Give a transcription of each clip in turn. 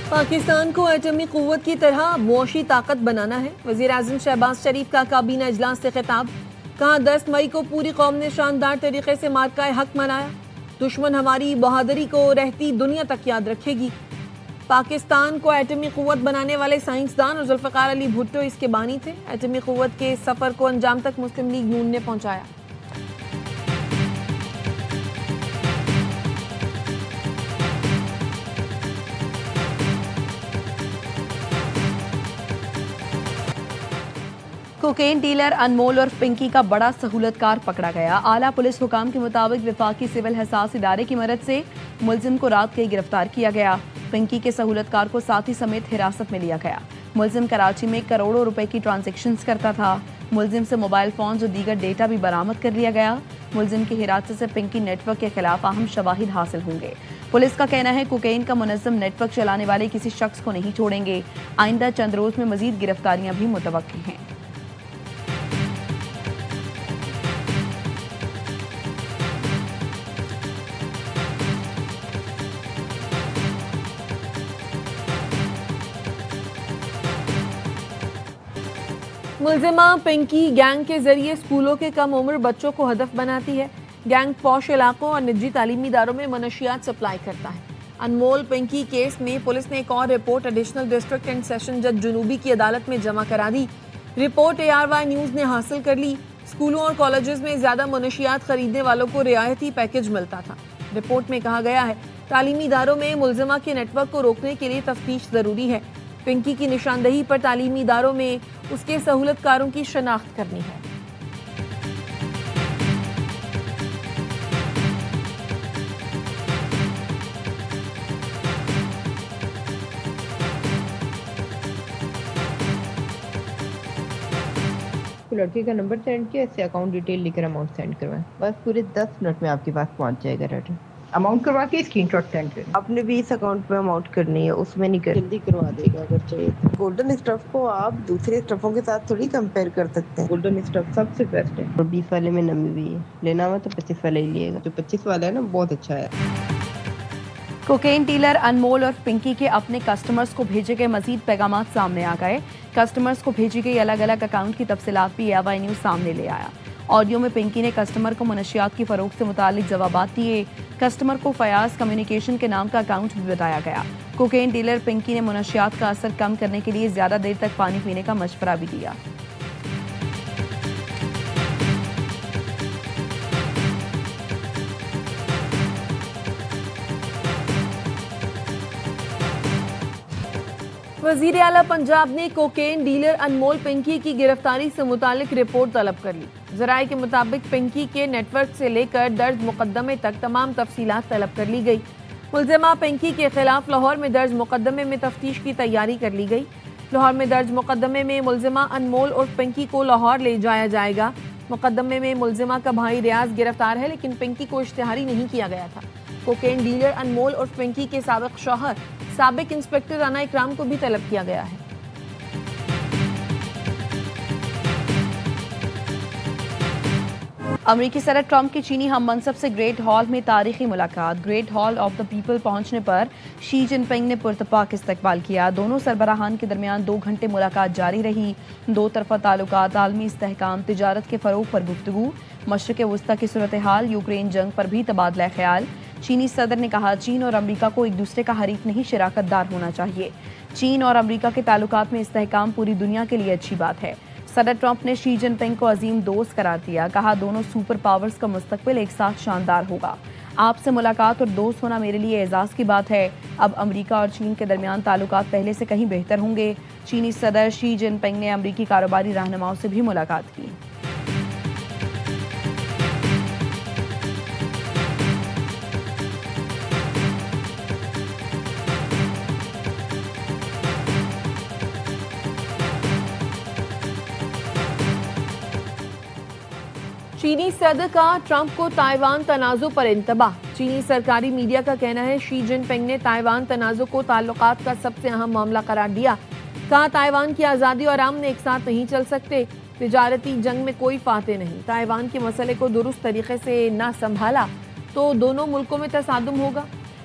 پاکستان کو ایٹمی قوت کی طرح معاشی طاقت بنانا ہے۔ وزیر اعظم شہباز شریف کا کابینہ اجلاس سے خطاب، کہا 10 مئی کو پوری قوم نے شاندار طریقے سے مارکہ حق منایا، دشمن ہماری بہادری کو رہتی دنیا تک یاد رکھے گی۔ پاکستان کو ایٹمی قوت بنانے والے سائنسدان اور ذوالفقار علی بھٹو اس کے بانی تھے۔ ایٹمی قوت کے سفر کو انجام تک مسلم لیگ نون نے پہنچایا۔ کوکین ڈیلر انمول اور پنکی کا بڑا سہولت کار پکڑا گیا۔ اعلیٰ پولیس حکام کے مطابق وفاقی سول حساس ادارے کی مدد سے ملزم کو رات کو ہی گرفتار کیا گیا۔ پنکی کے سہولت کار کو ساتھی سمیت حراست میں لیا گیا۔ ملزم کراچی میں کروڑوں روپے کی ٹرانزیکشنز کرتا تھا۔ ملزم سے موبائل فونز اور دیگر ڈیٹا بھی برآمد کر لیا گیا۔ ملزم کی حراست سے پنکی نیٹ ورک کے خلاف اہم شواہد حاصل ہوں گے۔ پولیس کا کہنا ہے کوکین کا منظم نیٹ ورک چلانے والے کسی شخص کو نہیں چھوڑیں گے۔ آئندہ چند روز میں مزید گرفتاریاں بھی متوقع ہیں۔ ملزمہ پنکی گینگ کے ذریعے اسکولوں کے کم عمر بچوں کو ہدف بناتی ہے۔ گینگ پوش علاقوں اور نجی تعلیمی اداروں میں منشیات سپلائی کرتا ہے۔ انمول پنکی کیس میں پولیس نے ایک اور report additional district and session جج جنوبی کی عدالت میں جمع کرا دی۔ رپورٹ ARY نیوز نے حاصل کر لی۔ اسکولوں اور کالجز میں زیادہ منشیات خریدنے والوں کو رعایتی پیکج ملتا تھا۔ رپورٹ میں کہا گیا ہے تعلیمی اداروں میں ملزمہ کے نیٹ ورک کو روکنے کے لیے تفتیش ضروری ہے۔ پنکی کی نشاندہی پر تعلیمی اداروں میں اس کے سہولت کاروں کی شناخت کرنی ہے۔ لڑکے کا نمبر سینڈ کیا، اس سے اکاؤنٹ ڈیٹیل لے کر اماؤنٹ سینڈ کروائیں، بس پورے 10 منٹ میں آپ کے پاس پہنچ جائے گا ڈاٹا۔ اماؤنٹ کروا کے اسکرین شاٹ سینڈ کریں۔ آپ نے بھی اس اکاؤنٹ پہ اماؤنٹ کرنی ہے، اس میں نہیں کر، جلدی کروا دے گا اگر چاہیے تو۔ گولڈن اسٹف کو آپ دوسرے اسٹفوں کے ساتھ تھوڑی کمپیئر کر سکتے ہیں، گولڈن اسٹف سب سے بیسٹ ہے۔ اور 20 والے میں نمی بھی ہے، لینا ہوا تو 25 والا ہی لیے گا۔ جو 25 والا ہے نا بہت اچھا ہے۔ کوکین ڈیلر انمول اور پنکی کے اپنے کسٹمرز کو بھیجے گئے مزید پیغامات سامنے آ گئے۔ کسٹمرز کو بھیجی گئی الگ الگ اکاؤنٹ کی تفصیلات بھی ARY نیوز سامنے لے آیا۔ آڈیو میں پنکی نے کسٹمر کو منشیات کی فروخت سے متعلق جوابات دیے۔ کسٹمر کو فیاض کمیونیکیشن کے نام کا اکاؤنٹ بھی بتایا گیا۔ کوکین ڈیلر پنکی نے منشیات کا اثر کم کرنے کے لیے زیادہ دیر تک پانی پینے کا مشورہ بھی دیا۔ وزیر اعلیٰ پنجاب نے کوکین ڈیلر انمول پنکی کی گرفتاری سے متعلق رپورٹ طلب کر لی۔ ذرائع کے مطابق پنکی کے نیٹ ورک سے لے کر درج مقدمے تک تمام تفصیلات طلب کر لی گئی۔ ملزمہ پنکی کے خلاف لاہور میں درج مقدمے میں تفتیش کی تیاری کر لی گئی۔ لاہور میں درج مقدمے میں ملزمہ انمول اور پنکی کو لاہور لے جایا جائے گا۔ مقدمے میں ملزمہ کا بھائی ریاض گرفتار ہے، لیکن پنکی کو اشتہاری نہیں کیا گیا تھا۔ کوکین ڈیلر انمول اور پنکی کے سابق شوہر سابق انسپکٹر رانا اکرام کو بھی طلب کیا گیا ہے۔ امریکی صدر ٹرمپ کی چینی ہم منصب سے گریٹ ہال میں تاریخی ملاقات۔ Great hall of the people پہنچنے پر شی جن پنگ نے پرتپاک استقبال کیا۔ دونوں سربراہان کے درمیان 2 گھنٹے ملاقات جاری رہی۔ دو طرفہ تعلقات، عالمی استحکام، تجارت کے فروغ پر گفتگو، مشرق وسطیٰ کی صورتحال، یوکرین جنگ پر بھی تبادلہ خیال۔ چینی صدر نے کہا چین اور امریکہ کو ایک دوسرے کا حریف نہیں شراکت دار ہونا چاہیے۔ چین اور امریکہ کے تعلقات میں استحکام پوری دنیا کے لیے اچھی بات ہے۔ صدر ٹرمپ نے شی جن پنگ کو عظیم دوست قرار دیا، کہا دونوں سپر پاورز کا مستقبل ایک ساتھ شاندار ہوگا۔ آپ سے ملاقات اور دوست ہونا میرے لیے اعزاز کی بات ہے۔ اب امریکہ اور چین کے درمیان تعلقات پہلے سے کہیں بہتر ہوں گے۔ چینی صدر شی جن پنگ نے امریکی کاروباری رہنماؤں سے بھی ملاقات کی۔ چینی صدر کا ٹرمپ کو تائیوان تنازع پر انتباہ۔ چینی سرکاری میڈیا کا کہنا ہے شی جن پنگ نے تائیوان تنازع کو تعلقات کا سب سے اہم معاملہ قرار دیا۔ کہا تائیوان کی آزادی اور امن ایک ساتھ نہیں چل سکتے۔ تجارتی جنگ میں کوئی فاتح نہیں۔ تائیوان کے مسئلے کو درست طریقے سے نہ سنبھالا تو دونوں ملکوں میں تصادم ہوگا۔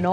9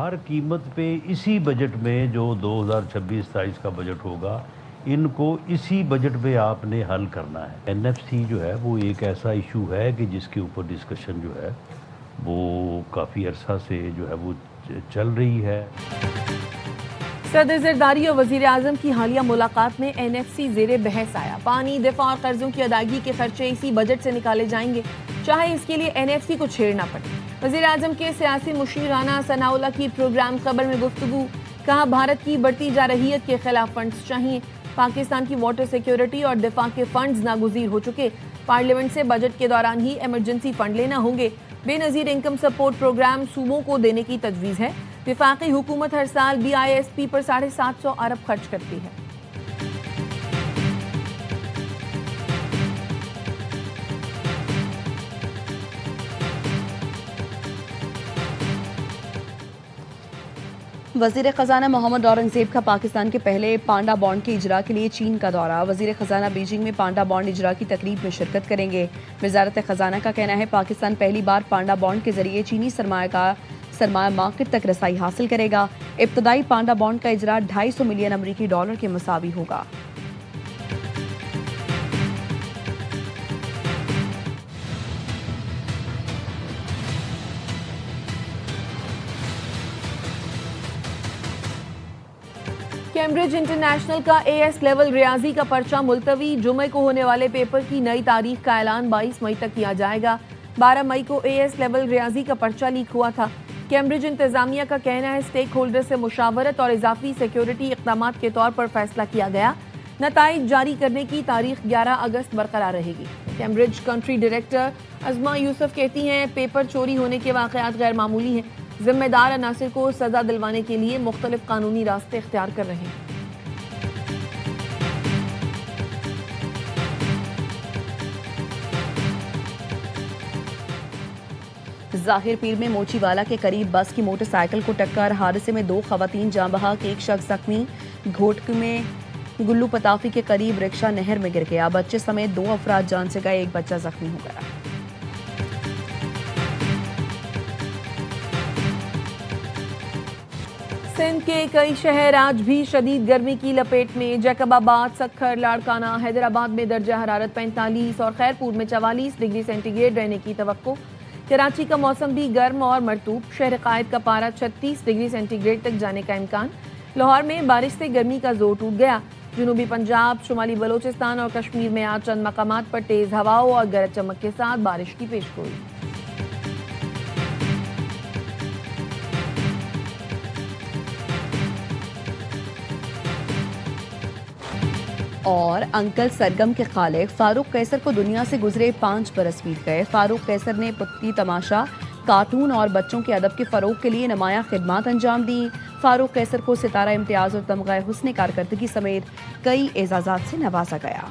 ہر قیمت پہ اسی بجٹ میں جو 2026-27 کا بجٹ ہوگا ان کو اسی بجٹ میں آپ نے حل کرنا ہے. این ایف سی جو ہے وہ ایک ایسا ایشو ہے کہ جس کے اوپر ڈسکشن جو ہے وہ کافی عرصہ سے جو ہے وہ چل رہی ہے. صدر زرداری اور وزیر اعظم کی حالیہ ملاقات میں این ایف سی زیر بحث آیا. پانی، دفاع اور قرضوں کی ادائیگی کے خرچے اسی بجٹ سے نکالے جائیں گے، چاہے اس کے لیے این ایف سی کو چھیڑنا پڑے. وزیر اعظم کے سیاسی مشیر رانا ثناء اللہ کی پروگرام خبر میں گفتگو. کہا بھارت کی بڑھتی جارحیت کے خلاف فنڈز چاہیے. پاکستان کی واٹر سیکیورٹی اور دفاع کے فنڈز ناگزیر ہو چکے. پارلیمنٹ سے بجٹ کے دوران ہی ایمرجنسی فنڈ لینا ہوں گے. بے نظیر انکم سپورٹ پروگرام صوبوں کو دینے کی تجویز ہے. وفاقی حکومت ہر سال بی آئی ایس پی پر 750 ارب خرچ کرتی ہے. وزیر خزانہ محمد اورنگزیب کا پاکستان کے پہلے پانڈا بانڈ کے اجرا کے لیے چین کا دورہ. وزیر خزانہ بیجنگ میں پانڈا بانڈ اجرا کی تقریب میں شرکت کریں گے. وزارت خزانہ کا کہنا ہے پاکستان پہلی بار پانڈا بانڈ کے ذریعے چینی سرمایہ مارکیٹ تک رسائی حاصل کرے گا. ابتدائی پانڈا بانڈ کا اجرا $250 ملین امریکی ڈالر کے مساوی ہوگا. کیمبرج انٹرنیشنل کا اے ایس لیول ریاضی کا پرچہ ملتوی. جمعے کو ہونے والے پیپر کی نئی تاریخ کا اعلان 22 مئی تک کیا جائے گا. 12 مئی کو اے ایس لیول ریاضی کا پرچہ لیک ہوا تھا. کیمبرج انتظامیہ کا کہنا ہے اسٹیک ہولڈر سے مشاورت اور اضافی سیکیورٹی اقدامات کے طور پر فیصلہ کیا گیا. نتائج جاری کرنے کی تاریخ 11 اگست برقرار رہے گی. کیمبرج کنٹری ڈائریکٹر ازما یوسف کہتی ہیں پیپر چوری ہونے کے واقعات غیر معمولی ہیں. ذمہ دار عناصر کو سزا دلوانے کے لیے مختلف قانونی راستے اختیار کر رہے ہیں. ظاہر پیر میں موچی والا کے قریب بس کی موٹر سائیکل کو ٹکر. حادثے میں 2 خواتین جاں بحق، 1 شخص زخمی. گھوٹک میں گلو پتافی کے قریب رکشہ نہر میں گر گیا. بچے سمیت 2 افراد جان سے گئے، 1 بچہ زخمی ہو گیا. سندھ کے کئی شہر آج بھی شدید گرمی کی لپیٹ میں. جیکب آباد، سکھر، لاڑکانہ، حیدرآباد میں درجہ حرارت 45 اور خیرپور میں 44 ڈگری سینٹی گریڈ رہنے کی توقع. کراچی کا موسم بھی گرم اور مرطوب. شہر قائد کا پارہ 36 ڈگری سینٹی گریڈ تک جانے کا امکان. لاہور میں بارش سے گرمی کا زور ٹوٹ گیا. جنوبی پنجاب، شمالی بلوچستان اور کشمیر میں آج چند مقامات پر تیز ہواؤں اور گرج چمک کے ساتھ بارش کی پیشگوئی. اور انکل سرگم کے خالق فاروق قیصر کو دنیا سے گزرے 5 برس بیت گئے. فاروق قیصر نے پتلی تماشا، کارٹون اور بچوں کے ادب کے فروغ کے لیے نمایاں خدمات انجام دی. فاروق قیصر کو ستارہ امتیاز اور تمغہ حسن کارکردگی سمیت کئی اعزازات سے نوازا گیا.